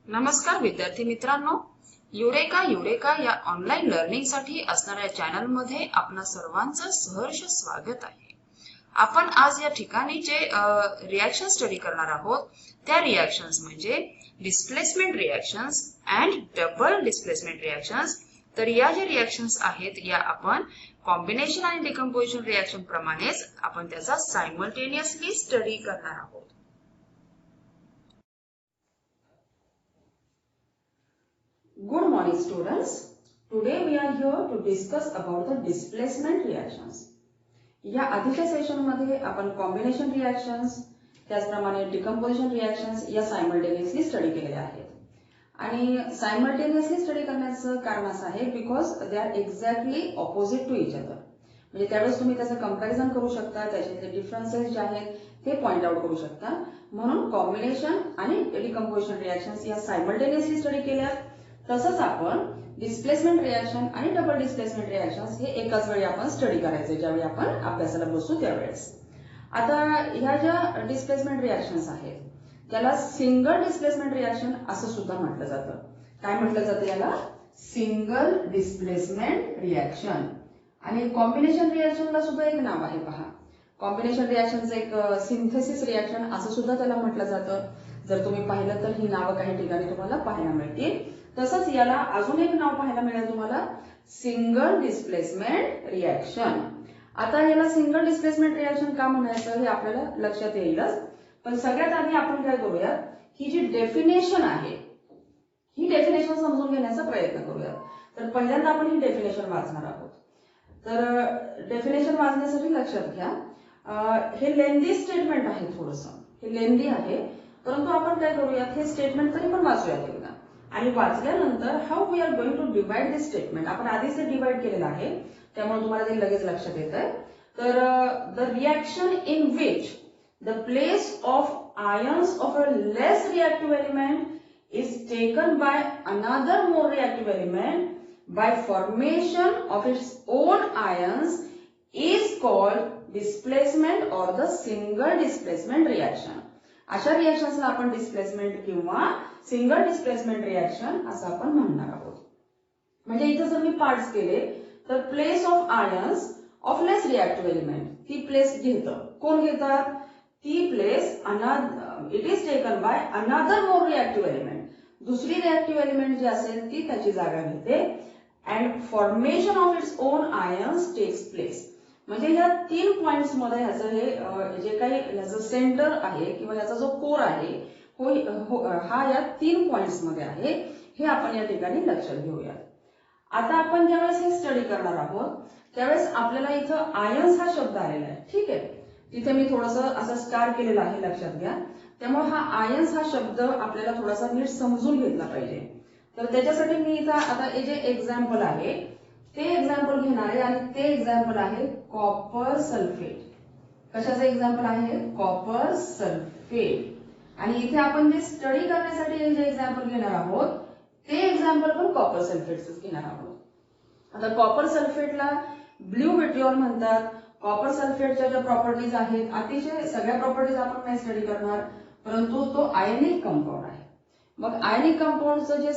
नमस्कार विद्यार्थी मित्रांनो, युरेका या ऑनलाईन लर्निंगसाठी असणाऱ्या चॅनलमध्ये आपणा सर्वांचं सहर्ष स्वागत आहे। आपण आज या ठिकाणी जे रिएक्शन स्टडी करणार आहोत त्या रिएक्शन्स म्हणजे displacement reactions and double displacement reactions. तर या जे रिएक्शन्स आहेत या आपण कॉम्बिनेशन आणि डिकम्पोजिशन रिएक्शन प्रमाणेच आपण त्याचा सायमल्टेनियसली स्टडी करणार आहोत। Good morning students. Today we are here to discuss about the displacement reactions. या आधीच्या सेशन मध्ये आपण कॉम्बिनेशन रिएक्शन्स त्याचप्रमाणे डिकम्पोजिशन रिएक्शन्स या सायमल्टेनियसली स्टडी केलेल्या आहेत। आणि सायमल्टेनियसली स्टडी करण्याचं कारण असं आहे because they are exactly opposite to each other. म्हणजे त्यावेळेस तुम्ही त्याचं कंपॅरिझन करू शकता, त्याच्यातले डिफरन्सेस जे आहेत ते पॉइंट आउट करू शकता। म्हणून कॉम्बिनेशन आणि डिकम्पोजिशन रिएक्शन्स या सायमल्टेनियसली स्टडी केल्या। तसंच आपण डिस्प्लेसमेंट रिएक्शन आणि डबल डिस्प्लेसमेंट रिएक्शन्स हे एकाच वेळी आपण स्टडी करायचे ज्यावेळी आपण अभ्यासाला बसू त्यावेळेस। आता ह्या ज्या डिस्प्लेसमेंट रिएक्शन्स आहेत त्याला सिंगल डिस्प्लेसमेंट रिएक्शन असं सुद्धा म्हटलं जातं। काय म्हटलं जातं याला? Single displacement reaction. आणि कॉम्बिनेशन रिएक्शनला सुद्धा एक नाव आहे पहा। कॉम्बिनेशन रिएक्शनचं एक सिंथेसिस रिएक्शन असं सुद्धा त्याला म्हटलं जातं। जर तुम्ही पाहिलं तर ही नावं काही ठिकाणी तुम्हाला पाहायला मिळतील। तसंच याला अजून एक नाव पाहायला मिळेल तुम्हाला, सिंगल डिस्प्लेसमेंट रिएक्शन। आता याला सिंगल डिस्प्लेसमेंट रिएक्शन का म्हणायचं हे आपल्याला लक्षात येईलच, पण सगळ्यात आधी आपण काय करूयात, ही जी डेफिनेशन आहे ही डेफिनेशन समजून घेण्याचा प्रयत्न करूयात। तर पहिल्यांदा आपण ही डेफिनेशन वाचणार आहोत। तर डेफिनेशन वाचण्यासाठी लक्षात घ्या, हे लेंदी स्टेटमेंट आहे, थोडंसं हे लेंदी आहे, परंतु आपण काय करूयात हे स्टेटमेंट तरी पण वाचूयात एकदा। आणि वाचल्यानंतर how we are going to divide this statement, आपण आधीच ते डिवाइड केलेलं आहे त्यामुळे तुम्हाला ते लगेच लक्षात येतंय। तर the reaction in which the place of ions of a less reactive element is taken by another more reactive element by formation of its own ions is called displacement or the single displacement reaction. अशा रिएक्शन्सला आपण displacement किंवा single displacement reaction असं आपण म्हणणार आहोत। म्हणजे इथं जर मी पार्ट्स केले तर place of ions of less reactive element, ती प्लेस घेतं, कोण घेतात? ती place it is taken by another more reactive element, दुसरी रिएक्टिव्ह एलिमेंट जी असेल ती त्याची जागा घेते। And formation of its own ions takes place. म्हणजे ह्या 3 पॉइंट्स मध्ये ह्याचं हे जे काही ह्याचं सेंटर आहे किंवा ह्याचा जो कोर आहे हा या 3 पॉइंट्स मध्ये आहे, हे आपण या ठिकाणी लक्षात घेऊयात। आता आपण ज्यावेळेस हे स्टडी करणार आहोत त्यावेळेस आपल्याला इथं आयन्स हा शब्द आलेला आहे, ठीक आहे। तिथे मी थोडंसं असं स्टार केलेलं आहे, लक्षात घ्या। त्यामुळे हा आयन्स हा शब्द आपल्याला थोडासा नीट समजून घेतला पाहिजे। तर त्याच्यासाठी मी इथं आता हे जे एक्झाम्पल आहे ते एक्झाम्पल घेणार आहे आणि ते एक्झाम्पल आहे कॉपर सल्फेट। कशाचं एक्झाम्पल आहे? Copper sulphate. आणि इथे आपण जे स्टडी करण्यासाठी जे एक्झाम्पल घेणार आहोत ते एक्झाम्पल पण कॉपर सल्फेटच घेणार आहोत। आता कॉपर सल्फेटला ब्ल्यू विट्रिऑल म्हणतात। कॉपर सल्फेटच्या ज्या प्रॉपर्टीज आहेत, अतिशय सगळ्या प्रॉपर्टीज आपण नाही स्टडी करणार, परंतु तो आयनिक कंपाऊंड आहे। मग आयनिक कंपाऊंडचं जे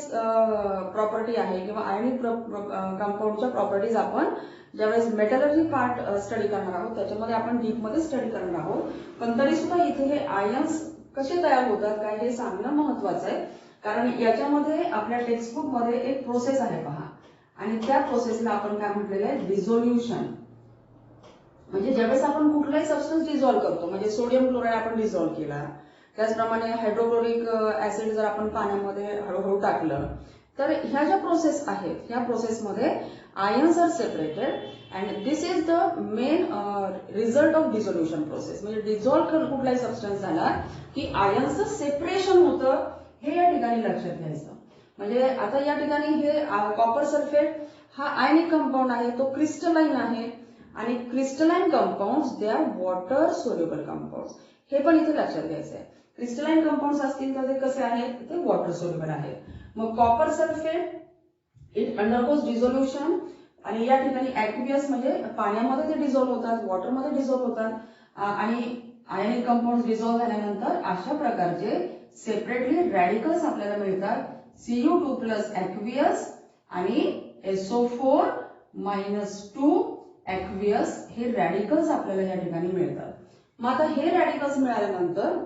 प्रॉपर्टी आहे किंवा आयनिक कंपाऊंडच्या प्रॉपर्टीज आपण ज्यावेळेस मेटलर्जी पार्ट स्टडी करणार आहोत त्याच्यामध्ये आपण डीप मध्ये स्टडी करणार आहोत। पण तरी सुद्धा इथे हे आयन्स कसे तयार होतात काय हे सांगणं महत्वाचं आहे, कारण याच्यामध्ये आपल्या टेक्स्टबुक मध्ये एक प्रोसेस आहे पहा, आणि त्या प्रोसेसला आपण काय म्हटलेलं आहे? डिझोल्युशन। म्हणजे ज्यावेळेस आपण कुठलाही सबस्टन्स डिझॉल्व्ह करतो, म्हणजे सोडियम क्लोराईड आपण डिझॉल्व्ह केला, त्याचप्रमाणे हायड्रोक्लोरिक ऍसिड जर आपण पाण्यामध्ये हळूहळू टाकलं, तर ह्या ज्या प्रोसेस आहेत ह्या प्रोसेसमध्ये ions are separated and this is the main result of dissolution process. म्हणजे डिझॉल्व्ह कुठलाही सबस्टन्स झाला की आयन्सचं सेपरेशन होतं, हे या ठिकाणी लक्षात घ्यायचं। म्हणजे आता या ठिकाणी हे कॉपर सल्फेट हा आयनिक कंपाऊंड आहे, तो क्रिस्टलाइन आहे, आणि crystalline compounds they are water soluble compounds, हे पण इथे लक्षात घ्यायचं आहे। क्रिस्टलाइन कंपाऊंड्स असतील तर ते कसे आहेत? ते वॉटर सोल्युबल आहेत। मग copper sulphate it undergoes dissolution, आणि या ठिकाणी ऍक्वियस म्हणजे पाण्यामध्ये ते डिझॉल्व्ह होतात, वॉटरमध्ये डिझॉल्व्ह होतात, आणि आयनिक कंपाऊंड डिझॉल्व्ह झाल्यानंतर अशा प्रकारचे सेपरेटली रॅडिकल्स आपल्याला मिळतात Cu2 प्लस ॲक्वियस आणि SO4 मायनस 2 ॲक्वियस हे रॅडिकल्स आपल्याला या ठिकाणी मिळतात. मग आता हे रॅडिकल्स मिळाल्यानंतर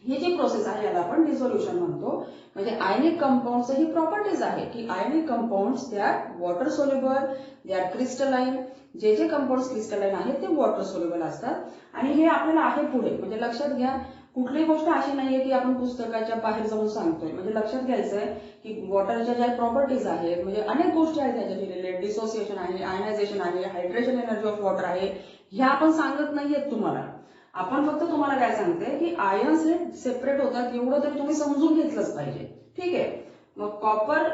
ही जी प्रोसेस आहे याला आपण डिसोल्युशन म्हणतो. म्हणजे आयनिक कंपाऊंड्स ही प्रॉपर्टीज आहे की ionic compounds they are water soluble, they are crystalline. जे जे कंपाऊंड्स क्रिस्टलाइन आहेत ते वॉटर सोल्युबल असतात आणि हे आपल्याला आहे पुढे. म्हणजे लक्षात घ्या कुठलीही गोष्ट अशी नाहीये की आपण पुस्तकाच्या बाहेर जाऊन सांगतोय. म्हणजे लक्षात घ्यायचंय की वॉटरच्या ज्या प्रॉपर्टीज आहेत म्हणजे अनेक गोष्टी आहेत त्याच्याशी रिलेटेड. डिसोसिएशन आहे, आयनायझेशन आहे, हायड्रेशन एनर्जी ऑफ वॉटर आहे, ह्या आपण सांगत नाहीयेत तुम्हाला. आपण फक्त तुम्हाला काय सांगते की आयन्स हे सेपरेट होतात एवढं तरी तुम्ही समजून घेतलंच पाहिजे. ठीक आहे. मग copper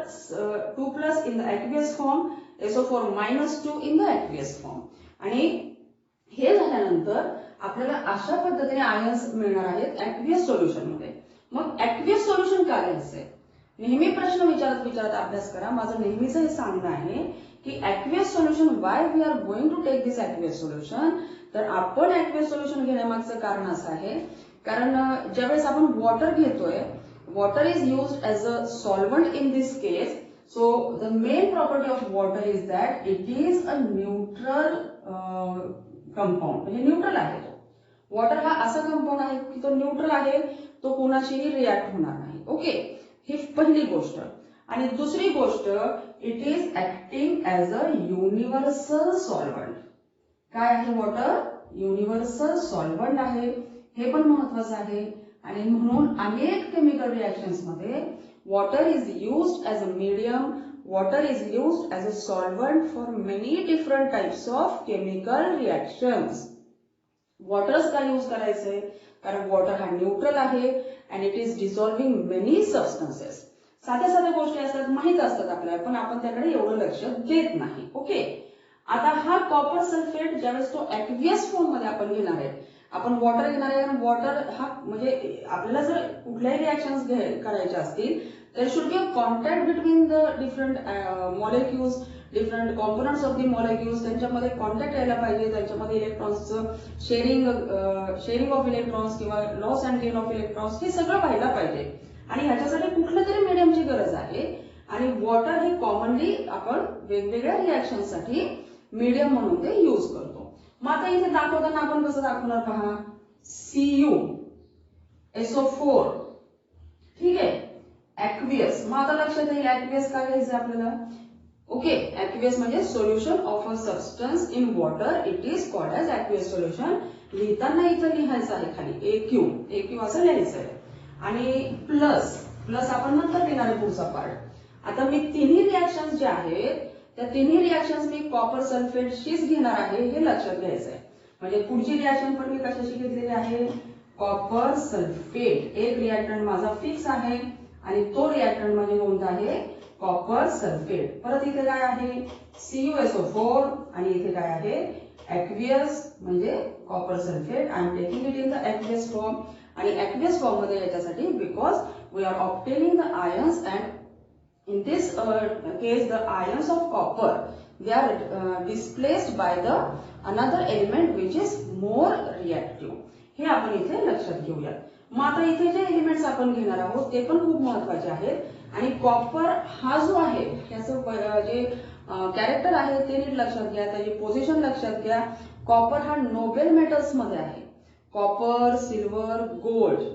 2 plus in the aqueous form, SO4 minus 2 in the aqueous form. आणि हे झाल्यानंतर आपल्याला अशा पद्धतीने आयन्स मिळणार आहेत ॲक्वियस सोल्युशन मध्ये. मग ॲक्वियस सोल्युशन काय घ्यायचंय? नेहमी प्रश्न विचारत अभ्यास करा. माझं नेहमीच हे सांगणं आहे की aqueous solution why we are going to take this aqueous solution. तर आपण ॲक्वियस सोल्युशन घेण्यामागचं कारण असं आहे कारण ज्यावेळेस आपण वॉटर घेतोय, water is used as a solvent in this case. So the main property of water is that it is a neutral compound. म्हणजे न्यूट्रल आहे तो. वॉटर हा असा कंपाऊंड आहे की तो न्यूट्रल आहे, तो कोणाशीही रिॲक्ट होणार नाही. ओके, ही पहिली गोष्ट. आणि दुसरी गोष्ट it is acting as a universal solvent. काय आहे वॉटर? युनिव्हर्सल सॉल्व्हंट आहे. हे पण महत्वाचं आहे. आणि म्हणून अनेक केमिकल रिॲक्शन्स मध्ये water is used as a medium, water is used as a solvent for many different types of chemical reactions. वॉटरच का यूज करायचंय? कारण वॉटर हा न्यूट्रल आहे and it is dissolving many substances. साध्या साध्या गोष्टी असतात, माहीत असतात आपल्याला, पण आपण त्याकडे एवढं लक्ष देत नाही. ओके, आता हा कॉपर सल्फेट ज्यावेळेस तो ॲक्वियस फॉर्म मध्ये आपण घेणार आहे, आपण वॉटर घेणार आहे. कारण वॉटर हा म्हणजे आपल्याला जर कुठल्याही रिॲक्शन्स करायच्या असतील तर should be a contact between the different molecules, different components of the molecules. त्यांच्यामध्ये कॉन्टॅक्ट यायला पाहिजे, त्यांच्यामध्ये इलेक्ट्रॉन्सचं शेअरिंग ऑफ इलेक्ट्रॉन्स किंवा loss and gain of electrons हे सगळं व्हायला पाहिजे. आणि ह्याच्यासाठी कुठल्या तरी मीडियमची गरज आहे. आणि वॉटर हे कॉमनली आपण वेगवेगळ्या रिॲक्शनसाठी मीडियम म्हणून ते यूज करतो. मग आता इथे दाखवताना आपण कसं दाखवणार पहा. Cu SO4 ठीक आहे, ॲक्वियस. मग आता लक्षात येईल ॲक्वियस काय घ्यायचं आपल्याला. ओके, ॲक्वियस म्हणजे solution of a substance in water, it is called as aqueous solution. लिहिताना इथं लिहायचं आहे खाली AQ असं लिहायचं आहे. आणि प्लस आपण नंतर लिहिणार आहे पुढचा पार्ट. आता मी तिन्ही रिॲक्शन्स जे आहेत त्या तिन्ही रिॲक्शन्स मी कॉपर सल्फेटशीच घेणार आहे, हे लक्षात घ्यायचं आहे. म्हणजे पुढची रिॲक्शन पण मी कशाशी घेतलेली आहे? Copper sulphate. एक रिॲक्टंट माझा फिक्स आहे आणि तो रिॲक्टंट म्हणजे कोणता आहे? Copper sulphate. परत इथे काय आहे? CuSO4 आणि इथे काय आहे? ॲक्वियस म्हणजे copper sulphate. I am taking it in the aqueous form. आणि ॲक्वियस फॉर्म मध्ये याच्यासाठी because we are obtaining the ions and in this case the ions of copper they are displaced by the another element which is more reactive. हे आपण इथे लक्षात घेऊया. मग आता इथे जे एलिमेंट्स आपण घेणार आहोत ते पण खूप महत्वाचे आहेत. आणि कॉपर हा जो आहे त्याचं जे कॅरेक्टर आहे ते नीट लक्षात घ्या, त्याची पोझिशन लक्षात घ्या. कॉपर हा नोबेल मेटल्स मध्ये आहे. कॉपर, सिल्वर, गोल्ड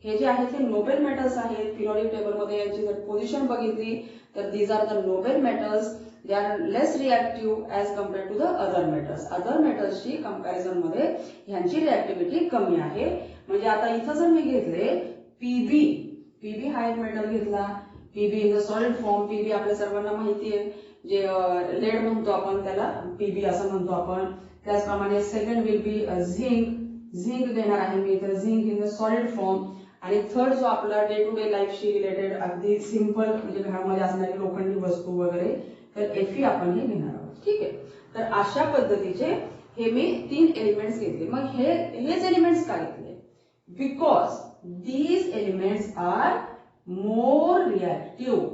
हे जे आहेत ते नोबेल मेटल्स आहेत. पिरियडिक टेबल मध्ये यांची जर पोझिशन बघितली तर these are the noble metals. They are less reactive as compared to the other metals. Other मेटल्सची कंपॅरिझन मध्ये ह्यांची रिॲक्टिव्हिटी कमी आहे. म्हणजे आता इथं जर मी घेतले पीबी हा एक मेटल घेतला. PB in the solid form. PB आपल्या सर्वांना माहिती आहे, जे लेड म्हणतो आपण त्याला पीबी असं म्हणतो आपण. त्याचप्रमाणे सेकंड विल बी झिंक घेणार आहे मी तर zinc in the solid form. आणि थर्ड जो आपला डे टू डे लाईफशी रिलेटेड अगदी सिंपल म्हणजे घरामध्ये असणारी लोखंडी वस्तू वगैरे तर Fe आपण हे घेणार आहोत. ठीक आहे, तर अशा पद्धतीचे हे मी 3 एलिमेंट्स घेतले. मग हेच एलिमेंट्स का घेतले? Because these elements are more reactive.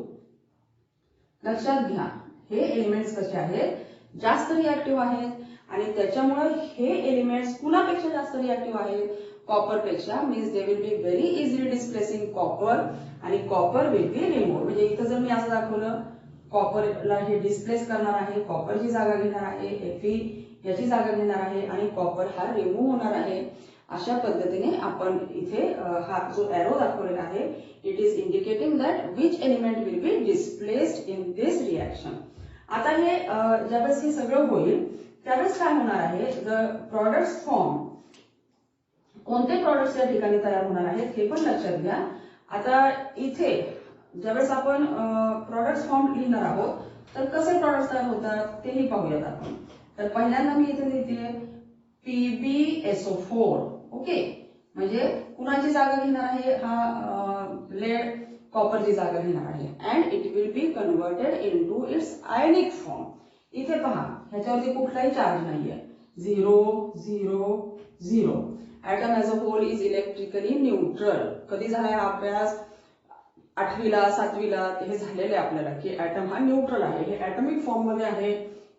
लक्षात घ्या, हे एलिमेंट्स कसे आहेत? जास्त रिॲक्टिव्ह आहेत. आणि त्याच्यामुळे हे एलिमेंट्स कुणापेक्षा जास्त रिॲक्टिव्ह आहेत? कॉपर पेक्षा means they will be very easily displacing copper आणि कॉपर विल बी रिमूव्ह. म्हणजे इथं जर मी असं दाखवलं कॉपरला हे डिस्प्लेस करणार आहे, कॉपरची जागा घेणार आहे, Fe याची जागा घेणार आहे आणि कॉपर हा रिमूव्ह होणार आहे. अशा पद्धतीने आपण इथे हा जो एरो दाखवलेला आहे it is indicating that which element will be displaced in this reaction. आता हे ज्यावेळेस हे सगळं होईल त्यावेळेस काय होणार आहे, द प्रॉडक्ट्स फॉर्म, कोणते प्रॉडक्ट्स या ठिकाणी तयार होणार आहेत हे पण लक्षात घ्या. आता इथे ज्यावेळेस आपण प्रॉडक्ट्स फॉर्म लिहिणार आहोत तर कसे प्रॉडक्ट्स तयार होतात तेही पाहूयात आपण. तर पहिल्यांदा मी इथे लिहिते PbSO4. ओके, म्हणजे कुणाची जागा घेणार आहे, हा लेड कॉपरची जागा घेणार आहे and it will be converted into its ionic form. इथे पहा ह्याच्यावरती कुठलाही चार्ज नाहीये, 0 0 0. Atom as a whole is electrically neutral. कधी झालाय हा अभ्यास, 8वीला 7वीला हे झालेले आपल्याला की ऍटम हा न्यूट्रल आहे. हे ऍटॉमिक फॉर्म मध्ये आहे,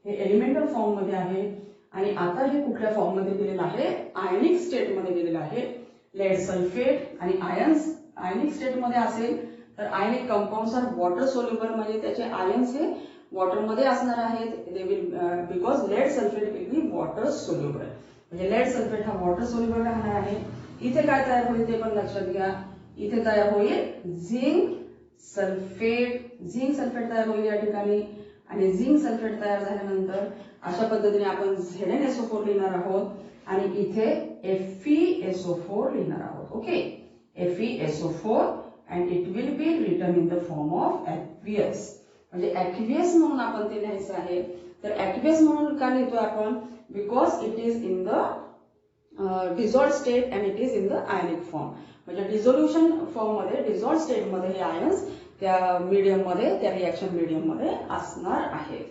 हे एलिमेंटल फॉर्म मध्ये आहे आणि आता हे कुठल्या फॉर्म मध्ये दिलेलं आहे, आयनिक स्टेट मध्ये दिलेलं आहे. लेड सल्फेट आणि आयन्स आयनिक स्टेट मध्ये असेल तर ionic compounds are water soluble, म्हणजे त्याचे आयन्स हे वॉटर मध्ये असणार आहेत. They will because lead sulphate will be water soluble, म्हणजे लेड सल्फेट हा वॉटर सोल्युबल राहणार आहे. इथे काय तयार होईल ते पण लक्षात घ्या. इथे तयार होईल झिंक सल्फेट, झिंक सल्फेट तयार होईल या ठिकाणी आणि झिंक सल्फेट तयार झाल्यानंतर अशा पद्धतीने आपण ZnSO4 लिहिणार आहोत आणि इथे FeSO4 लिहिणार आहोत. Okay, FeSO4 and it will be written in the form of aqueous. म्हणजे ऍक्वियस म्हणून आपण ते लिहायचं आहे. तर ऍक्वियस म्हणून का लिहितोय आपण, because it is in the dissolved state and it is in the ionic form. म्हणजे डिझोल्युशन फॉर्म मध्ये, डिझॉल्व्ड स्टेट मध्ये हे आयन्स त्या मीडियम मध्ये, त्या रिॲक्शन मीडियम मध्ये असणार आहेत.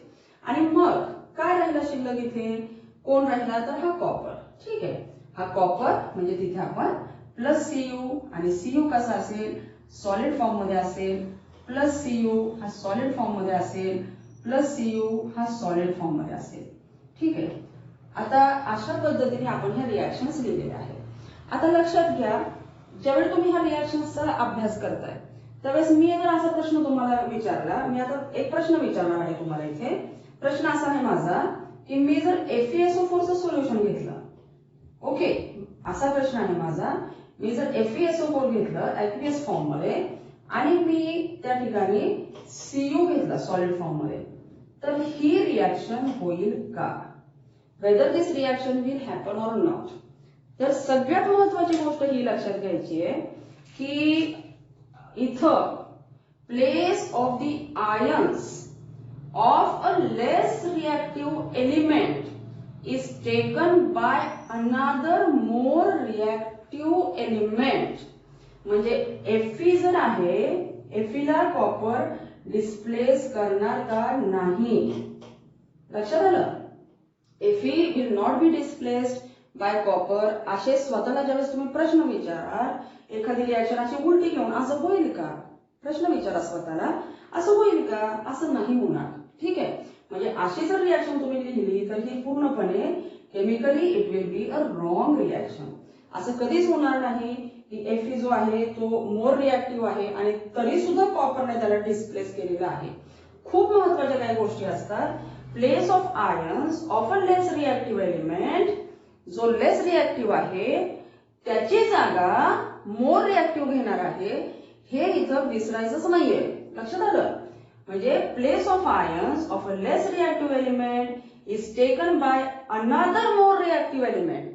आणि मग काय राहिला शिल्लक इथे, कोण राहिला तर हा कॉपर. ठीक आहे, हा कॉपर म्हणजे तिथे आपण प्लस Cu आणि Cu कसा असेल, सॉलिड फॉर्म मध्ये असेल, प्लस Cu हा सॉलिड फॉर्म मध्ये असेल, प्लस Cu हा सॉलिड फॉर्म मध्ये असेल. ठीक आहे, आता अशा पद्धतीने आपण ह्या रिॲक्शन्स लिहिलेल्या आहेत. आता लक्षात घ्या, ज्यावेळी तुम्ही ह्या रिॲक्शन्सचा अभ्यास करताय त्यावेळेस मी जर असा प्रश्न तुम्हाला विचारला, मी आता एक प्रश्न विचारणार आहे तुम्हाला. इथे प्रश्न असा आहे माझा की मी जर FeSO4 चं सोल्युशन घेतलं, ओके, असा प्रश्न आहे माझा. मी जर FeSO4 घेतलं ऍक्वियस फॉर्म मध्ये आणि मी त्या ठिकाणी Cu घेतला सॉलिड फॉर्म मध्ये, तर ही रिॲक्शन होईल का, whether this reaction will happen or not. तर सगळ्यात महत्वाची गोष्ट ही लक्षात घ्यायची आहे की इथं place of the ions of a less reactive element is taken by another more reactive element. म्हणजे Fe जर आहे, Fe ला कॉपर डिस्प्लेस करणार का नाही, लक्षात आलं. Fe will not be displaced by copper. असे स्वतःला ज्यावेळेस तुम्ही प्रश्न विचाराल, एखादी रिॲक्शन अशी उलटी घेऊन असं होईल का, प्रश्न विचारा स्वतःला, असं होईल का, असं नाही होणार. ठीक आहे, म्हणजे अशी जर रिॲक्शन तुम्ही लिहिली तर ही पूर्णपणे chemically it will be a wrong reaction. असं कधीच होणार नाही की Fe जो आहे तो मोर रिॲक्टिव्ह आहे आणि तरी सुद्धा कॉपरने त्याला डिस्प्लेस केलेला आहे. खूप महत्वाच्या काही गोष्टी असतात. Place of ions of a less reactive element, जो लेस रिॲक्टिव्ह आहे त्याची जागा मोर रिॲक्टिव्ह घेणार आहे, हे इथं विसरायचंच नाहीये. लक्षात आलं. म्हणजे place of ions of a less reactive element is taken by another more reactive element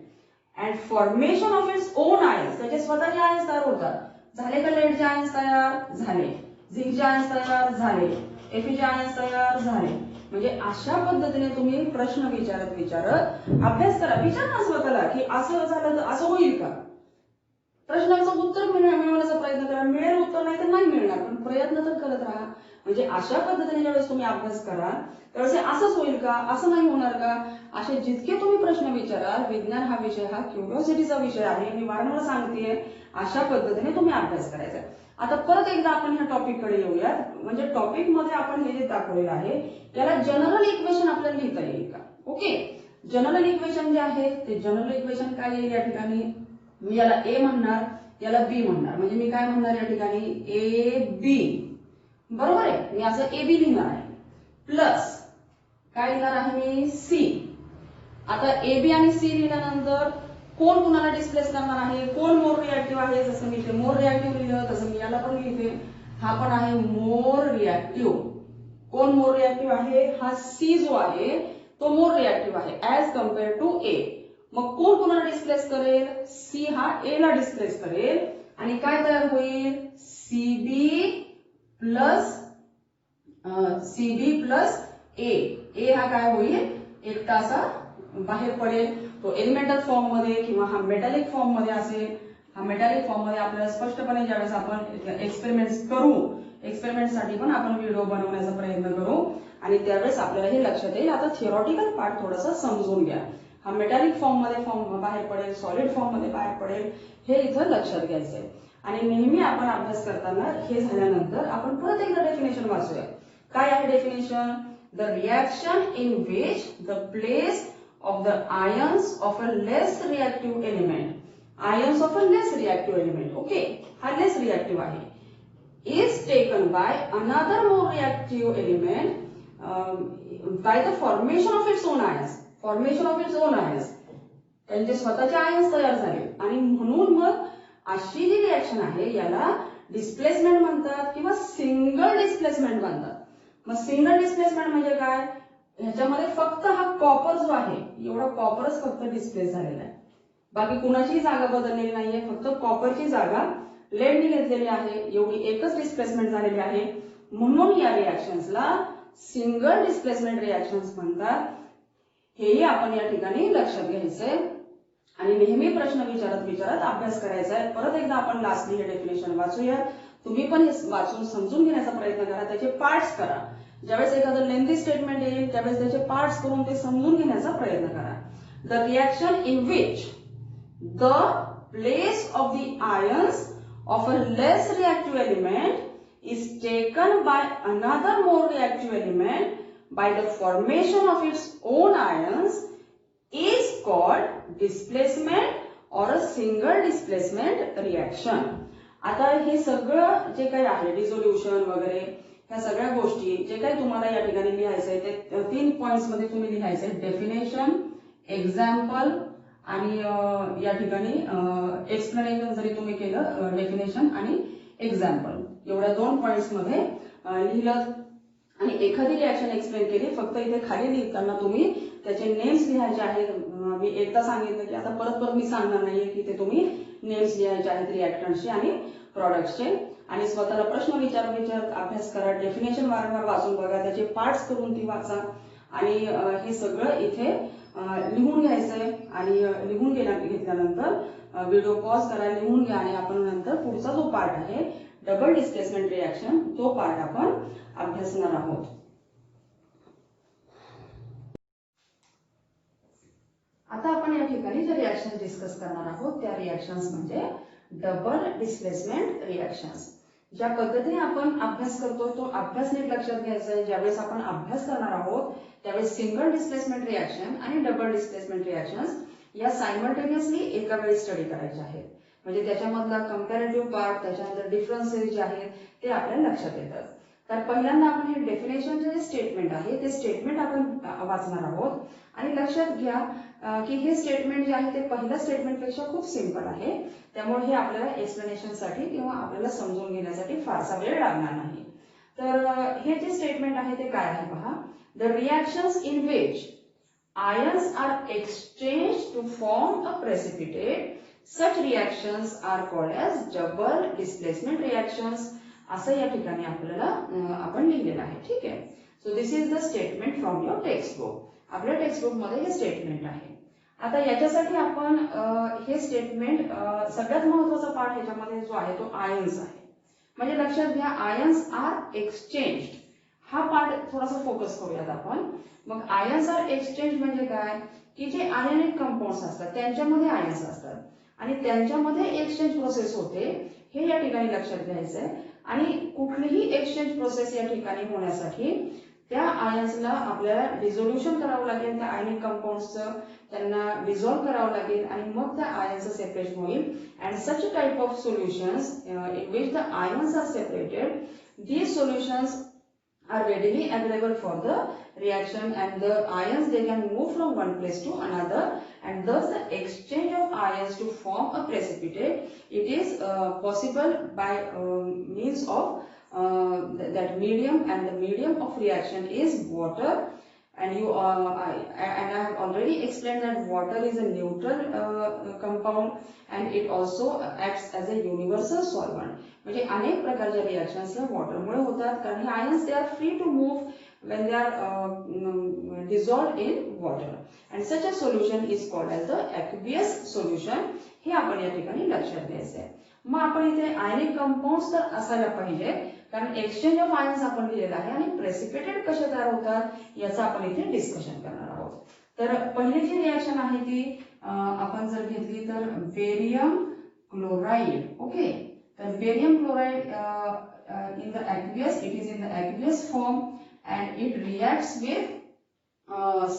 and formation of its own ions, त्याचे स्वतःचे आयन्स तयार होतात. झाले का लेडचे आयन्स तयार झाले, झिंकचे आयन्स तयार झाले, Feचे आयन्स तयार झाले. म्हणजे अशा पद्धतीने तुम्ही प्रश्न विचारत अभ्यास करा. विचारा ना स्वतःला की असं झालं तर असं होईल का, प्रश्नाचं उत्तर मिळवण्याचा प्रयत्न करा. मिळेल उत्तर नाही तर नाही मिळणार, पण प्रयत्न तर करत राहा. म्हणजे अशा पद्धतीने ज्यावेळेस तुम्ही अभ्यास कराल त्यावेळेस असंच होईल का, असं नाही होणार का, असे जितके तुम्ही प्रश्न विचाराल, विज्ञान हा विषय हा क्युरिओसिटीचा विषय आहे, मी वारंवार सांगतेय. अशा पद्धतीने तुम्ही अभ्यास करायचा. आता परत एकदा आपण ह्या टॉपिक कडे येऊयात. म्हणजे टॉपिक मध्ये आपण हे जे दाखवलेलं आहे याला जनरल इक्वेशन आपल्याला लिहिता येईल का. ओके, जनरल इक्वेशन जे आहे ते जनरल इक्वेशन काय येईल या ठिकाणी, मी याला ए म्हणणार, याला बी म्हणणार. म्हणजे मी काय म्हणणार या ठिकाणी ए बी, बरोबर आहे. मी असं ए बी लिहिणार आहे. प्लस काय लिहिणार आहे मी सी. आता ए बी आणि सी लिहिल्यानंतर कोण कुणाला डिस्प्लेस करणार आहे, कोण मोर रिएक्टिव्ह आहे. जसं मी इथे मोर रिएक्टिव्ह लिहिलं तसं मी याला पण लिहिते. हा पण आहे मोर रिएक्टिव्ह. कोण मोर रिएक्टिव्ह आहे, हा सी जो आहे तो मोर रिएक्टिव्ह आहे ऍज कम्पेअर टू ए. मग कोण कुणाला डिस्प्लेस करेल, सी हा ए ला डिस्प्लेस करेल आणि काय तयार होईल सीबी प्लस ए. ए हा काय होईल एकटा असा बाहेर पडेल. तो एलिमेंटल फॉर्म मध्ये किंवा हा मेटॅलिक फॉर्म मध्ये असेल. हा मेटॅलिक फॉर्म मध्ये आपल्याला स्पष्टपणे ज्यावेळेस आपण एक्सपेरिमेंट करू, एक्सपेरिमेंटसाठी पण आपण व्हिडिओ बनवण्याचा प्रयत्न करू आणि त्यावेळेस आपल्याला हे लक्षात येईल. आता थिअरॉटिकल पार्ट थोडासा समजून घ्या. हा मेटॅलिक फॉर्म मध्ये बाहेर पडेल, सॉलिड फॉर्म मध्ये बाहेर पडेल, हे इथं लक्षात घ्यायचंय. आणि नेहमी आपण अभ्यास करताना हे झाल्यानंतर आपण परत एकदा डेफिनेशन वाचूया. काय आहे definition? The reaction in which the place of the ions of a less reactive element, ions of a less reactive element, okay, हा less reactive आहे, is taken by another more reactive element by the formation of its own ions, formation of its own ions, त्यांचे स्वतःचे ions तयार झाले आणि म्हणून मग अशी जी रिएक्शन आहे याला डिस्प्लेसमेंट म्हणतात किंवा सिंगल डिस्प्लेसमेंट म्हणतात. मग सिंगल डिस्प्लेसमेंट म्हणजे काय, ह्याच्यामध्ये फक्त हा कॉपर जो आहे एवढा कॉपरच फक्त डिस्प्लेस झालेला आहे. बाकी कुणाची जागा बदललेली नाहीये, फक्त कॉपरची जागा लेडनी घेतलेली आहे. एवढी एकच डिस्प्लेसमेंट झालेली आहे. म्हणून या रिएक्शन्सला सिंगल डिस्प्लेसमेंट रिएक्शन्स म्हणतात. हेही आपण या ठिकाणी लक्षात घ्यायचंय आणि नेहमी प्रश्न विचारत अभ्यास करायचा आहे. परत एकदा आपण लास्टली हे डेफिनेशन वाचूया. तुम्ही पण हे वाचून समजून घेण्याचा प्रयत्न करा, त्याचे पार्ट्स करा. ज्यावेळेस एखादं लेंथी स्टेटमेंट येईल त्यावेळेस त्याचे पार्ट्स करून ते समजून घेण्याचा प्रयत्न करा. The reaction in which the place of the ions of a less reactive element is taken by another more reactive element by the formation of its own ions is called displacement और a single displacement reaction. आता हे सगळं जे काही आहे dissolution वगैरे ह्या सगळ्या गोष्टी जे काही तुम्हाला या ठिकाणी लिहायचंय ते 3 पॉइंट्स मध्ये तुम्ही लिहायचंय. डेफिनेशन, एक्झाम्पल आणि या ठिकाणी एक्सप्लेनेशन जरी तुम्ही केलं डेफिनेशन आणि एक्झाम्पल एवढ्या 2 पॉइंट्स मध्ये लिहिलं आणि एखादी रिएक्शन एक्सप्लेन केली. फक्त इथे खाली लिहिताना तुम्ही त्याचे नेम्स लिहायचे आहेत. मी एकदा सांगितलं की आता परत मी सांगणार नाहीये की ते तुम्ही नेम्स लिहायचे आहेत रिएक्टंट्सचे आणि प्रॉडक्ट्सचे. आणि स्वतःला प्रश्न विचारत अभ्यास करा. डेफिनेशन वारंवार वाचून बघा, त्याचे पार्ट्स करून ती वाचा आणि हे सगळं इथे लिहून घ्यायचंय. आणि लिहून घेतल्यानंतर व्हिडिओ पॉज करा, लिहून घ्या आणि आपण नंतर पुढचा जो पार्ट आहे डबल डिस्प्लेसमेंट रिएक्शन तो पार्ट आपण अभ्यासणार आहोत. आता आपण या ठिकाणी ज्या रिएक्शन डिस्कस करणार आहोत त्या रिएक्शन्स म्हणजे डबल डिस्प्लेसमेंट रिएक्शन्स. ज्या पद्धतीने आपण अभ्यास करतो तो अभ्यास नीट लक्षात घ्यायचा आहे. ज्यावेळेस आपण अभ्यास करणार आहोत त्यावेळेस सिंगल डिस्प्लेसमेंट रिएक्शन आणि डबल डिस्प्लेसमेंट रिएक्शन्स या सायमल्टेनियसली एका वेळी स्टडी करायचे आहेत. म्हणजे त्याच्यामधला कंपॅरेटिव्ह पार्ट, त्याच्यानंतर डिफरन्सेस जे आहेत ते आपल्याला लक्षात येतात. तर पहिल्यांदा आपण हे डेफिनेशनचे जे स्टेटमेंट आहे ते स्टेटमेंट आपण वाचणार आहोत. आणि लक्षात घ्या की हे स्टेटमेंट जे आहे ते पहिल्या स्टेटमेंटपेक्षा खूप सिंपल आहे. त्यामुळे हे आपल्याला एक्सप्लेनेशनसाठी किंवा आपल्याला समजून घेण्यासाठी फारसा वेळ लागणार नाही. तर हे जे स्टेटमेंट आहे ते काय आहे पहा. The reactions in which ions are exchange to form a precipitate such reactions are called as double displacement reactions. असं या ठिकाणी आपल्याला आपण लिहिलेलं आहे. ठीक आहे. So this is the statement from your text book. आपल्या टेक्स्ट बुक मध्ये हे स्टेटमेंट आहे. आता याच्यासाठी आपण हे स्टेटमेंट सगळ्यात महत्वाचा पार्ट ह्याच्यामध्ये जो आहे तो आयन्स आहे. म्हणजे लक्षात घ्या आयन्स आर एक्सचेंज हा पार्ट थोडासा फोकस करूयात आपण. मग आयन्स आर एक्सचेंज म्हणजे काय की जे आयनिक कंपाऊंड्स असतात त्यांच्यामध्ये आयन्स असतात आणि त्यांच्यामध्ये एक्सचेंज प्रोसेस होते हे या ठिकाणी लक्षात घ्यायचंय. आणि कुठलीही एक्सचेंज प्रोसेस या ठिकाणी होण्यासाठी त्या आयन्सला आपल्याला डिझोल्युशन करावं लागेल, त्या आयनिक कंपाऊंड्सचं त्यांना डिझॉल्व्ह करावं लागेल आणि मग त्या आयन्सचं सेपरेशन होईल. And such type of solutions in which the ions are separated, these solutions are readily available for the reaction, and the ions they can move from one place to another, and thus the exchange of ions to form a precipitate, it is possible by means of that medium, and the medium of reaction is water. And I have already explained that water is a neutral compound, and it also acts as a universal solvent. म्हणजे अनेक प्रकारच्या reactions या वॉटरमुळे होतात, कारण हे ions they are free to move when they are dissolved in water, and such a solution is called as the aqueous solution. हे आपण या ठिकाणी लक्षात द्यायचं आहे. मग आपण इथे आयनिक कंपाऊंड्स तर असायला पाहिजे, कारण एक्सचेंज ऑफ आयन्स आपण दिलेला आहे, आणि प्रेसिपिटेट कसे तयार होतात याचं आपण इथे डिस्कशन करणार आहोत. तर पहिली जी रिएक्शन आहे ती आपण जर घेतली तर बेरियम क्लोराइड. ओके, तर barium chloride in the aqueous, it is in the aqueous form and it reacts with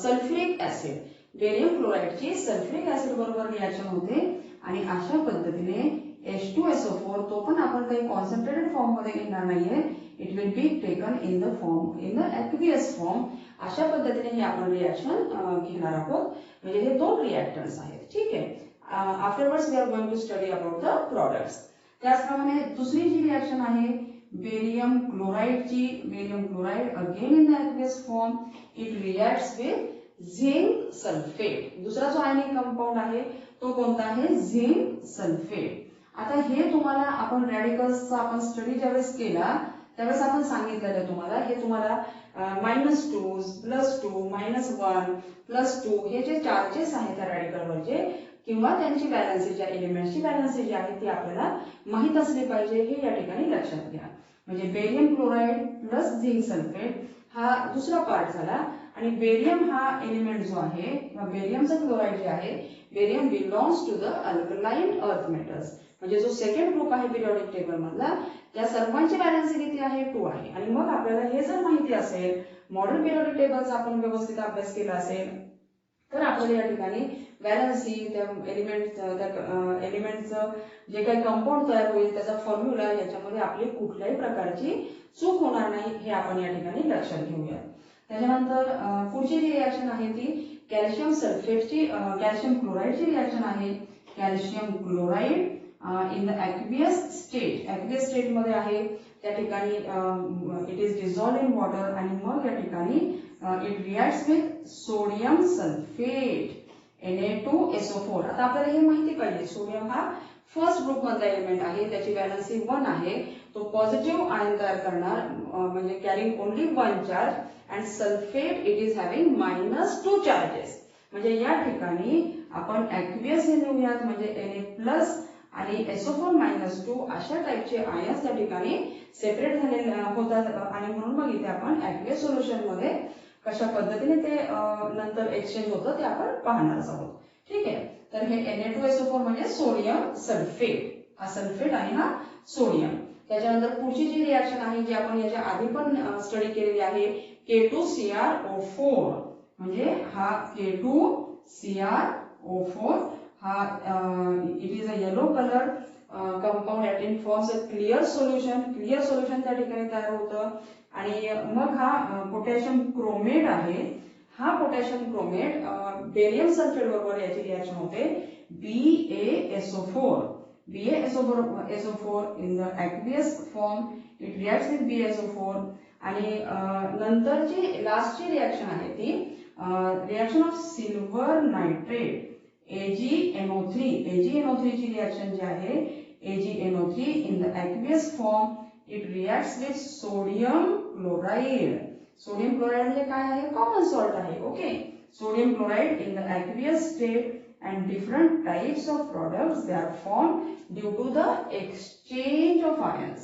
sulfuric acid. Barium chloride ची सल्फ्युरिक ऍसिड बरोबर रिएक्शन होते आणि अशा पद्धतीने H2SO4 तो पण आपण काही कॉन्सन्ट्रेटेड फॉर्म मध्ये घेणार नाहीये, it will be taken in the form in the aqueous form. अशा पद्धतीने हे आपण रिएक्शन घेणार आहोत. म्हणजे हे दोन रिएक्टन्ट्स आहेत. ठीक आहे. Afterwards we are going to study about the products. त्याचप्रमाणे दुसरी जी रिएक्शन आहे बेरियम क्लोराइड ची, barium chloride again in the aqueous form, it reacts with zinc sulphate. दुसरा जो आयनिक कंपाऊंड आहे तो कोणता आहे, झिंक सल्फेट. आता हे तुम्हाला आपण रॅडिकल्सचा आपण स्टडी ज्यावेळेस केला त्यावेळेस आपण सांगितलेलं तुम्हाला, हे तुम्हाला -2 +2 -1 +2 हे जे चार्जेस आहेत त्या रॅडिकलवरचे किंवा त्यांची व्हॅलन्सी, ज्या एलिमेंटची व्हॅलन्सी जी आहे ती आपल्याला माहित असली पाहिजे, हे या ठिकाणी लक्षात घ्या. म्हणजे barium chloride plus zinc sulphate हा दुसरा पार्ट झाला. आणि बेरियम हा एलिमेंट जो आहे किंवा बेरियमचा क्लोराइड जे आहे, barium belongs to the alkaline earth metals. म्हणजे जो सेकंड ग्रुप आहे पिरियॉडिक टेबल मधला, त्या सर्वांची व्हॅलन्सी किती आहे, 2 आहे. आणि मग आपल्याला हे जर माहिती असेल, मॉडर्न पिरियॉडिक टेबलचा आपण व्यवस्थित अभ्यास केला असेल, तर आपल्याला या ठिकाणी व्हॅलन्सी, त्या एलिमेंटचं जे काही कंपाऊंड तयार होईल त्याचा फॉर्म्युला, याच्यामध्ये आपली कुठल्याही प्रकारची चूक होणार नाही, हे आपण या ठिकाणी लक्षात घेऊया. त्याच्यानंतर पुढची जी रिएक्शन आहे ती कॅल्शियम सल्फेटची, कॅल्शियम क्लोराइडची रिएक्शन आहे. Calcium chloride in the aqueous state, aqueous state मध्ये आहे, त्या ठिकाणी इट इज डिझॉल्व्ड इन वॉटर आणि मग या ठिकाणी it reacts with sodium sulphate Na2SO4. आता आपल्याला हे माहिती पाहिजे, सोडियम हा फर्स्ट ग्रुप मधला एलिमेंट आहे, त्याची व्हॅलन्सी 1 आहे, तो पॉझिटिव्ह आयन तयार करणार, म्हणजे carrying only 1 charge, and sulphate it is having -2 charges. म्हणजे या ठिकाणी आपण aqueous हे लिहूयात, म्हणजे Na+ आणि SO4 -2 अशा टाइपचे आयन्स त्या ठिकाणी सेपरेट झालेले होतात, आणि म्हणून मग इथे आपण aqueous सोल्युशन मध्ये कशा पद्धतीने ते नंतर एक्सचेंज होतं ते आपण पाहणार आहोत. ठीक आहे. तर हे Na2SO4 म्हणजे सोडियम सल्फेट, हा सल्फेट आणि हा सोडियम. त्याच्यानंतर पुढची जी रिएक्शन आहे जी आपण याच्या आधी पण स्टडी केलेली आहे, K2CrO4. म्हणजे हा K2CrO4 हा it is a yellow colour compound at in forms a clear solution. Clear solution त्या ठिकाणी तयार होतं. आणि मग हा पोटॅशियम क्रोमेट आहे, हा पोटॅशियम क्रोमेट बेरियम सल्फेट बरोबर याची रिएक्शन होते, BaSO4. BaSO4 in the aqueous form, it reacts with BaSO4. आणि नंतरची लास्टची रिएक्शन आहे ती reaction of silver nitrate AgNO3. AgNO3 ची रिएक्शन जी आहे, AgNO3 in the aqueous form, it reacts with sodium chloride. Sodium chloride म्हणजे काय आहे, कॉमन सॉल्ट आहे. Okay, sodium chloride in the aqueous state and different types of products they are formed due to the exchange of ions.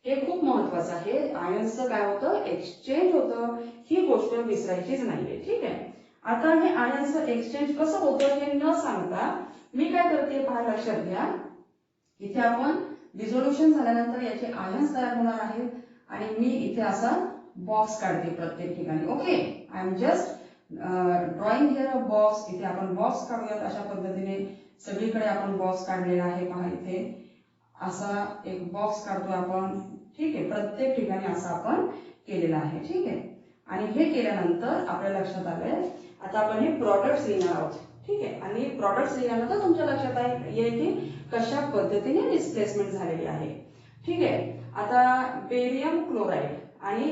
हे खूप महत्वाचं आहे, आयन्सचं काय होतं, एक्सचेंज होतं, ही गोष्ट विसरायचीच नाहीये. ठीक आहे. आता हे आयन्सचं एक्सचेंज कसं होतं हे न सांगता मी काय करते पहा, लक्षात घ्या. इथे आपण डिझोल्युशन झाल्यानंतर याचे आयन्स तयार होणार आहेत आणि मी इथे असा बॉक्स काढते प्रत्येक ठिकाणी. Okay, I am just drawing here a box. इथे आपण बॉक्स काढूयात. अशा पद्धतीने सगळीकडे आपण बॉक्स काढलेला आहे. पहा इथे असा एक बॉक्स काढतो आपण. ठीक आहे, प्रत्येक ठिकाणी असा आपण केलेला आहे. ठीक आहे, आणि हे केल्यानंतर आपल्या लक्षात आलंय आता आपण हे प्रॉडक्ट्स लिहिणार आहोत. ठीक आहे, आणि प्रॉडक्ट्स लिहिल्यानंतर तुमच्या लक्षात येईल की कशा पद्धतीने डिस्प्लेसमेंट झालेली आहे. ठीक आहे, आता बेरियम क्लोराईड आणि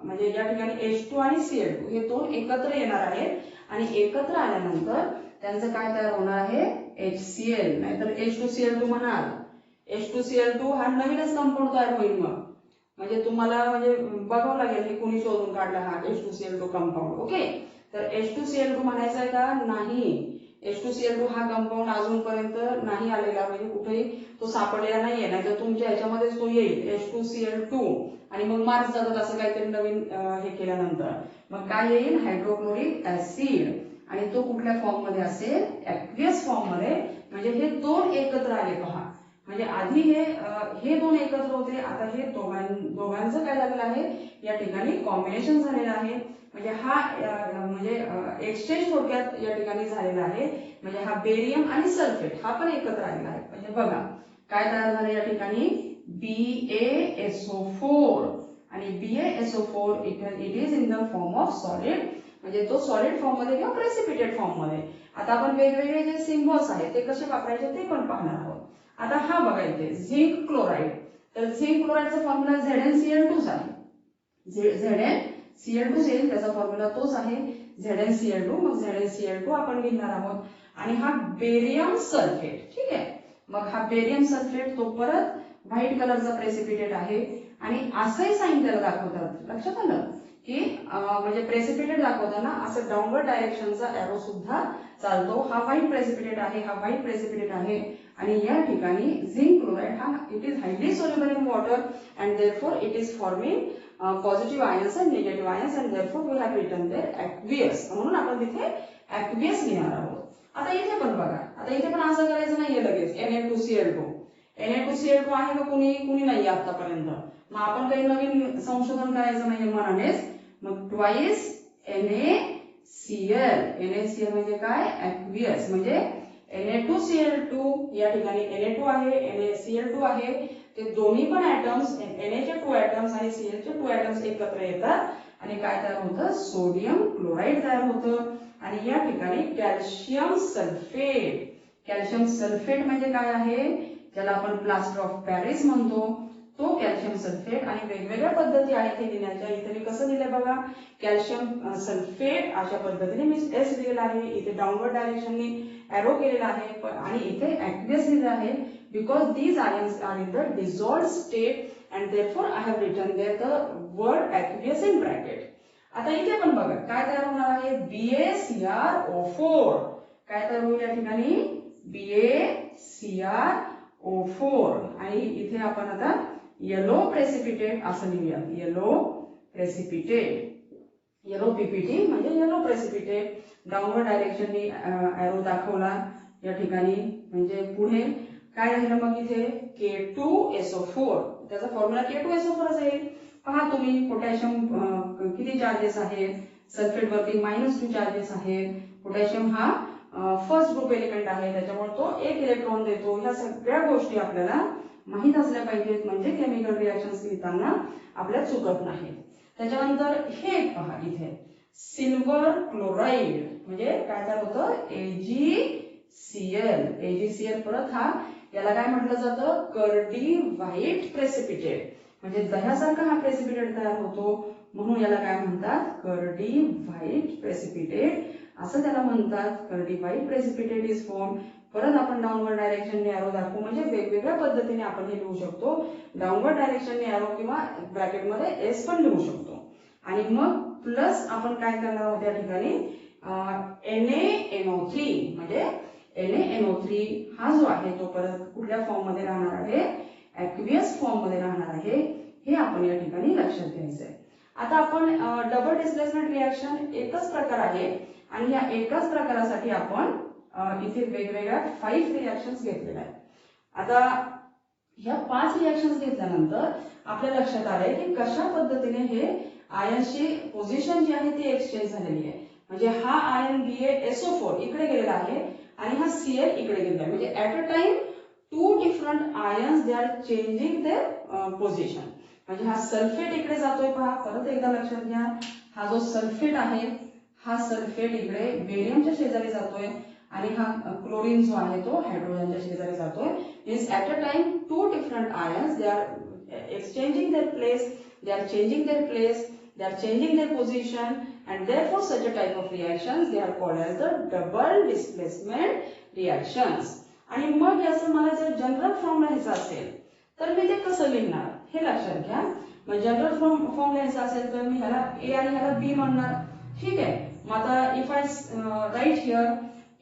म्हणजे या ठिकाणी H2 आणि Cl2 हे दोन एकत्र येणार आहेत आणि एकत्र आल्यानंतर त्यांचं काय तयार होणार आहे, HCl नाहीतर H2Cl2 म्हणाल. H2Cl2 हा नवीनच कंपाऊंड तयार होईल. मग म्हणजे तुम्हाला म्हणजे बघावं लागेल की कोणी शोधून काढला हा H2Cl2 कंपाऊंड. ओके, तर H2Cl2 म्हणायचं आहे का, नाही. H2Cl2 हा कंपाऊंड अजूनपर्यंत नाही आलेला, म्हणजे कुठेही तो सापडलेला नाहीये. नाहीतर तुमच्या ह्याच्यामध्येच तो येईल H2Cl2 आणि मग मार्क्स जातात असं काहीतरी नवीन हे केल्यानंतर. मग काय येईल, हायड्रोक्लोरिक ऍसिड, आणि तो कुठल्या फॉर्म मध्ये असेल, ऍक्वियस फॉर्म मध्ये. म्हणजे हे दोन एकत्र आले. पहा, म्हणजे आधी हे दोन एकत्र होते, आता हे दोघांचं काय झालेलं आहे, या ठिकाणी कॉम्बिनेशन झालेलं आहे. म्हणजे हा म्हणजे एक्सचेंज थोडक्यात या ठिकाणी झालेला आहे. म्हणजे हा बेरियम आणि सल्फेट हा पण एकत्र आलेला आहे. म्हणजे बघा काय तयार झालं या ठिकाणी, BaSO4, आणि BaSO4 it is in the form of solid, म्हणजे तो सॉलिड फॉर्म मध्ये किंवा प्रेसिपिटेट फॉर्म मध्ये. आता आपण वेगवेगळे जे सिम्बॉल्स आहेत ते कसे वापरायचे ते पण पाहणार आहोत. आता हा बघा इथे झिंक क्लोराईड, तर झिंक क्लोराईडचा फॉर्म्युला ZnCl2 आहे. ZnCl2 येईल, त्याचा फॉर्म्युला तोच आहे ZnCl2. मग ZnCl2 आपण घेणार आहोत. आणि हा बेरियम सल्फेट. ठीक आहे, मग हा बेरियम सल्फेट तो परत व्हाईट कलरचा प्रेसिपिटेट आहे. आणि असंही साइन त्याला दाखवतात. लक्षात आलं की म्हणजे प्रेसिपिटेट दाखवताना असं डाऊनवर्ड डायरेक्शनचा एरो सुद्धा चालतो. हा व्हाईट प्रेसिपिटेट आहे, हा व्हाईट प्रेसिपिटेट आहे. आणि या ठिकाणी झिंक क्लोराइड हा it is highly soluble in water and therefore it is forming positive ions and negative ions and therefore we have written there aqueous. म्हणून आपण तिथे ऍक्वियस लिहिणार आहोत. आता इथे पण बघा, आता इथे पण असं करायचं नाहीये लगेच Na2Cl2. Na2Cl2 आहे का कुणी नाही आतापर्यंत. मग आपण काही नवीन संशोधन करायचं नाहीये मनानेच. मग ट्वाइस NaCl. NaCl म्हणजे काय, ऍक्वियस. म्हणजे Na2Cl2 या ठिकाणी Na2 आहे, NaCl2 आहे. ते दोन्ही पण ऍटम्स, Na चे 2 ऍटम्स आणि Cl चे 2 ऍटम्स एकत्र येतात आणि काय तयार होतं, सोडियम क्लोराईड तयार होतं. आणि या ठिकाणी कॅल्शियम सल्फेट. कॅल्शियम सल्फेट म्हणजे काय आहे, ज्याला आपण प्लास्टर ऑफ पॅरिस म्हणतो, तो कॅल्शियम सल्फेट. आणि वेगवेगळ्या पद्धती आहेत हे लिहिण्याच्या. इथे मी कसं लिहिलंय बघा, कॅल्शियम सल्फेट अशा पद्धतीने मी S लिहिलेला आहे. इथे डाऊनवर्ड डायरेक्शनने एरो केलेला आहे आणि इथे ऍक्वियस लिहिलेलं आहे. Because these ions are in the dissolved state and therefore I have written there the word aqueous in bracket. आता इथे पण बघा काय तयार होणार आहे, BaCrO4. काय तयार होईल या ठिकाणी, BaCrO4. आणि इथे आपण आता येलो प्रेसिपिटेट असं लिहूयात. येलो प्रेसिपिटेट, येलो PPT म्हणजे येलो प्रेसिपिटेट. डाऊनवर्ड डायरेक्शनने एरो दाखवला या ठिकाणी. म्हणजे पुढे काय राहिलं मग इथे, K2SO4. त्याचा फॉर्म्युला K2SO4 असेल. पहा तुम्ही, पोटॅशियम किती चार्जेस आहेत, सल्फेट वरती -2 चार्जेस आहेत. पोटॅशियम हा फर्स्ट ग्रुप एलिमेंट आहे, त्याच्यामुळे तो 1 इलेक्ट्रॉन देतो. ह्या सगळ्या गोष्टी आपल्याला माहित असल्या पाहिजेत, म्हणजे केमिकल रिएक्शन्स लिहिताना आपल्या चुकत नाहीत. त्याच्यानंतर हे पहा इथे सिल्वर क्लोराईड म्हणजे काय तयार होतं, AgCl. AgCl परत हा याला काय म्हटलं जातं, कर्डी व्हाईट प्रेसिपिटेट. म्हणजे दह्यासारखा हा प्रेसिपिटेट तयार होतो, म्हणून याला काय म्हणतात, कर्डी व्हाईट प्रेसिपिटेट असं त्याला म्हणतात. Curdy white precipitate is form. परत आपण डाऊनवर्ड डायरेक्शनने एरो दाखवू, म्हणजे वेगवेगळ्या पद्धतीने आपण हे लिहू शकतो. डाऊनवर्ड डायरेक्शनने एरो किंवा ब्रॅकेटमध्ये S पण लिहू शकतो. आणि मग प्लस आपण काय करणार आहोत या ठिकाणी, NaNO3 म्हणजे NaNO3 हा जो आहे तो परत कुठल्या फॉर्म मध्ये राहणार आहे, ऍक्वियस फॉर्म मध्ये राहणार आहे. हे आपण या ठिकाणी लक्षात घ्यायचं आहे. आता आपण डबल डिस्प्लेसमेंट रिएक्शन एकच प्रकार आहे आणि या एकाच प्रकारासाठी आपण इथे वेगवेगळ्या 5 रिएक्शन्स घेतलेल्या आहेत. आता ह्या 5 रिॲक्शन्स घेतल्यानंतर आपल्या लक्षात आलंय की कशा पद्धतीने हे आयन्सची पोझिशन जी आहे ती एक्सचेंज झालेली आहे. म्हणजे हा आयन BaSO4 इकडे गेलेला आहे आणि हा Cl इकडे गेलेला आहे. म्हणजे at a time 2 different ions they are changing their position. म्हणजे हा सल्फेट इकडे जातोय पहा, परत एकदा लक्षात घ्या, हा जो सल्फेट आहे हा सल्फेट इकडे बेरियमच्या शेजारी जातोय आणि हा क्लोरीन जो आहे तो हायड्रोजनच्या शेजारी जातोय. Means at a time 2 different ions they are exchanging their place, they are changing their place, they are changing their position, and therefore such a type of reactions they are called as the double displacement reactions. आणि मग याचं मला जर general form लिहायचा असेल तर मी ते कसं लिहिणार हे लक्षात घ्या. मग जनरल फॉर्म लिहायचा असेल तर मी ह्याला A आणि ह्याला B म्हणणार. ठीक आहे. मग आता if I write here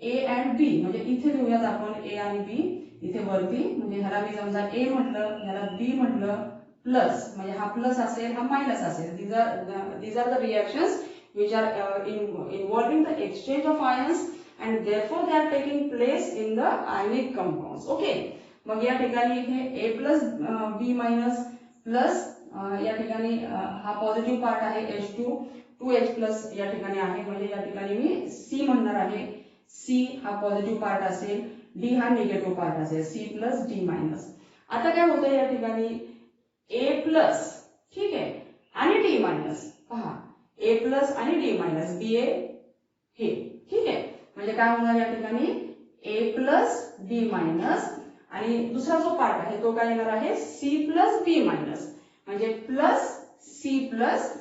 A and B, म्हणजे इथे लिहूयात आपण A आणि B इथे वरती. म्हणजे ह्याला मी समजा A म्हटलं, ह्याला B म्हटलं, प्लस म्हणजे हा प्लस असेल हा मायनस असेल. these are the reactions which are involving the exchange of ions and therefore they are taking place in the ionic compounds. Okay. मग या ठिकाणी हे A plus B minus plus या ठिकाणी हा पॉझिटिव्ह पार्ट आहे H2 2H प्लस या ठिकाणी आहे. म्हणजे या ठिकाणी मी C म्हणणार आहे. C हा पॉझिटिव्ह पार्ट असेल, D हा निगेटिव्ह पार्ट असेल, C प्लस D मायनस. आता काय होतं या ठिकाणी A प्लस, ठीक आहे, आणि D मायनस. पहा A प्लस आणि D मायनस BA हे, ठीक आहे. म्हणजे काय होणार या ठिकाणी A प्लस D मायनस आणि दुसरा जो पार्ट आहे तो काय येणार आहे C प्लस B मायनस. म्हणजे plus C plus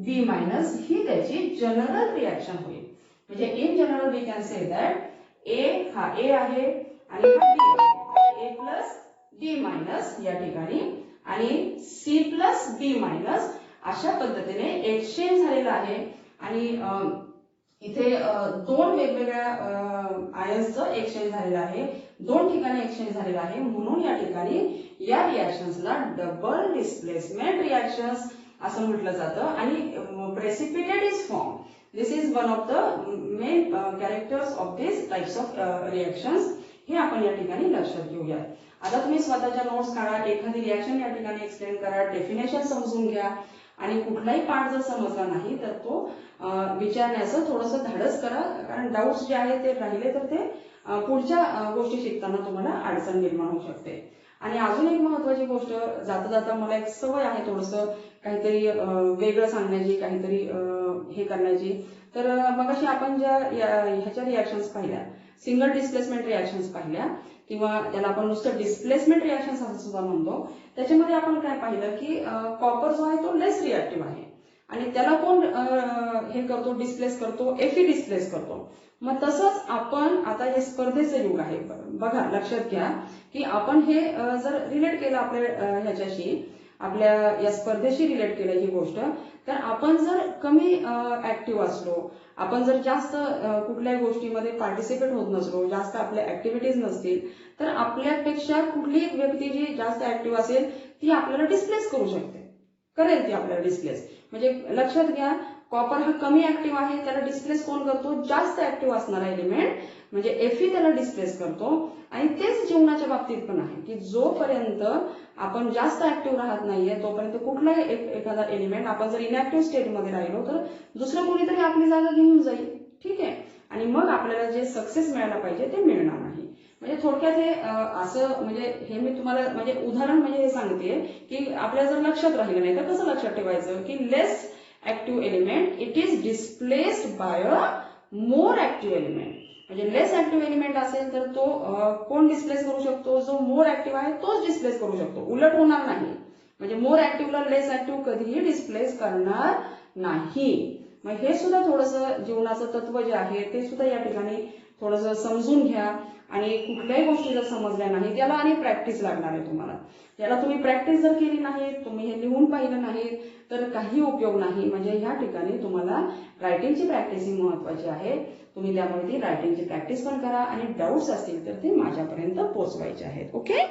B minus ही त्याची जनरल रिॲक्शन होईल. म्हणजे in general we can say that A हा A आहे आणि हा D आहे. A प्लस D मायनस या ठिकाणी आणि C प्लस B मायनस अशा पद्धतीने एक्सचेंज झालेला आहे. आणि इथे दोन वेगवेगळ्या आयन्सचं एक्सचेंज झालेलं आहे, दोन ठिकाणी एक्सचेंज झालेलं आहे. म्हणून या ठिकाणी या रिॲक्शन्सला डबल डिस्प्लेसमेंट रिॲक्शन्स असं म्हटलं जातं. आणि precipitate is form. This is one of the main characters of this types of reactions. हे आपण या ठिकाणी लक्षात घेऊया. आता तुम्ही स्वतःच्या नोट्स काढा, एखादी रिॲक्शन या ठिकाणी एक्सप्लेन करा, डेफिनेशन समजून घ्या आणि कुठलाही पार्ट जर समजला नाही तर तो विचारण्याचं थोडंसं धाडस करा. कारण डाऊट्स जे आहेत ते राहिले तर ते पुढच्या गोष्टी शिकताना तुम्हाला अडचण निर्माण होऊ शकते. आणि अजून एक महत्वाची गोष्ट, जाता जाता मला एक सवय आहे थोडंसं काहीतरी वेगळं सांगण्याची, काहीतरी हे करण्याची. तर मगाशी आपण ज्या ह्याच्या रिॲक्शन्स पाहिल्या, सिंगल डिस्प्लेसमेंट रिॲक्शन्स पाहिल्या किंवा त्याला आपण नुसतं डिस्प्लेसमेंट रिॲक्शन्स असं सुद्धा म्हणतो. त्याच्यामध्ये आपण काय पाहिलं की कॉपर जो आहे तो लेस रिॲक्टिव्ह आहे आणि त्याला कोण हे करतो, डिस्प्लेस करतो, Fe डिस्प्लेस करतो. मग तसंच आपण आता हे स्पर्धेचं युग आहे. बघा लक्षात घ्या की आपण हे जर रिलेट केलं आपल्या ह्याच्याशी, आपल्या या स्पर्धेशी रिलेट केलं ही गोष्ट, तर आपण जर कमी ऍक्टिव्ह असलो, आपण जर जास्त कुठल्याही गोष्टीमध्ये पार्टिसिपेट होत नसलो, जास्त आपल्या ऍक्टिव्हिटीज नसतील, तर आपल्यापेक्षा कुठली व्यक्ती जी जास्त ऍक्टिव्ह असेल ती आपल्याला डिस्प्लेस करू शकते, करेल ती आपल्याला डिस्प्लेस. म्हणजे लक्षात घ्या कॉपर हा कमी ऍक्टिव्ह आहे, त्याला डिस्प्लेस कोण करतो, जास्त ऍक्टिव्ह असणारा एलिमेंट म्हणजे Fe त्याला डिस्प्लेस करतो. आणि तेच जीवनाच्या बाबतीत पण आहे की जोपर्यंत आपण जास्त ऍक्टिव्ह राहत नाहीये तोपर्यंत कुठलाही एखादा एलिमेंट आपण जर इनॅक्टिव्ह स्टेटमध्ये राहिलो तर दुसरं कोणीतरी आपली जागा घेऊन जाईल. ठीक आहे. आणि मग आपल्याला जे सक्सेस मिळायला पाहिजे ते मिळणार नाही. म्हणजे थोडक्यात हे असं, म्हणजे हे मी तुम्हाला म्हणजे उदाहरण म्हणजे हे सांगते की आपल्याला जर लक्षात राहिलं नाही तर कसं लक्षात ठेवायचं की less active element it is displaced by a more active element. म्हणजे लेस ऍक्टिव्ह एलिमेंट असेल तर तो कोण डिस्प्लेस करू शकतो, जो मोर ऍक्टिव्ह आहे तोच डिस्प्लेस करू शकतो, उलट होणार नाही. म्हणजे मोर ऍक्टिव्हला लेस ऍक्टिव्ह कधीही डिस्प्लेस करणार नाही. मग हे सुद्धा थोडंसं जीवनाचं तत्व जे आहे ते सुद्धा या ठिकाणी थोडंसं समजून घ्या. आणि कुठल्याही गोष्टी जर समजल्या नाही त्याला आणि प्रॅक्टिस लागणार आहे तुम्हाला. त्याला तुम्ही प्रॅक्टिस जर केली नाही, तुम्ही हे लिहून पाहिलं नाही तर काही उपयोग नाही. म्हणजे ह्या ठिकाणी तुम्हाला रायटिंगची प्रॅक्टिस ही महत्वाची आहे. तुम्ही त्यामुळे ती रायटिंगची प्रॅक्टिस पण करा आणि डाऊट्स असतील तर ते माझ्यापर्यंत पोहोचवायचे आहेत. ओके.